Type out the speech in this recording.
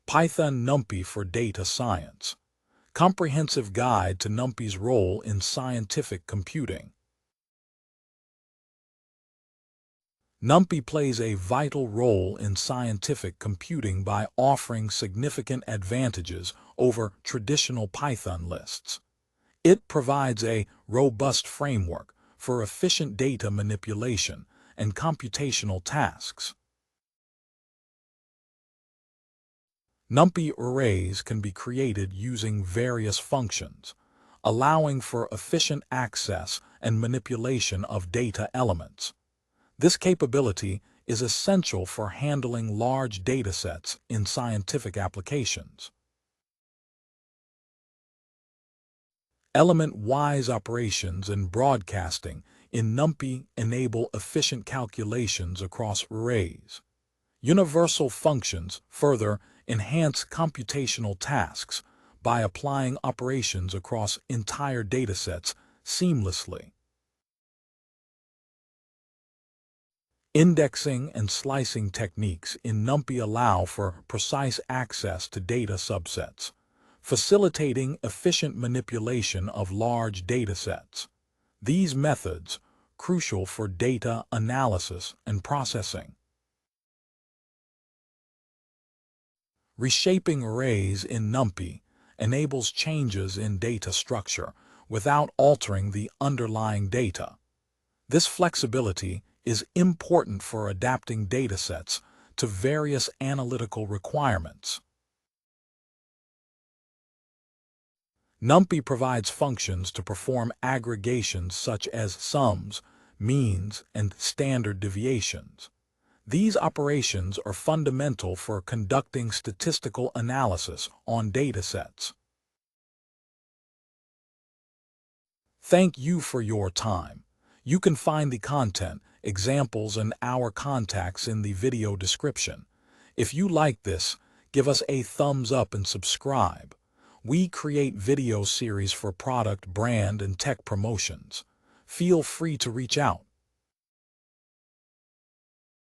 Python NumPy for Data Science. Comprehensive Guide to NumPy's Role in Scientific Computing. NumPy plays a vital role in scientific computing by offering significant advantages over traditional Python lists. It provides a robust framework for efficient data manipulation and computational tasks. NumPy arrays can be created using various functions, allowing for efficient access and manipulation of data elements. This capability is essential for handling large datasets in scientific applications. Element-wise operations and broadcasting in NumPy enable efficient calculations across arrays. Universal functions further enhance computational tasks by applying operations across entire datasets seamlessly. Indexing and slicing techniques in NumPy allow for precise access to data subsets, facilitating efficient manipulation of large datasets. These methods are crucial for data analysis and processing. Reshaping arrays in NumPy enables changes in data structure without altering the underlying data. This flexibility is important for adapting datasets to various analytical requirements. NumPy provides functions to perform aggregations such as sums, means, and standard deviations. These operations are fundamental for conducting statistical analysis on datasets. Thank you for your time. You can find the content, examples, and our contacts in the video description. If you like this, give us a thumbs up and subscribe. We create video series for product, brand, and tech promotions. Feel free to reach out.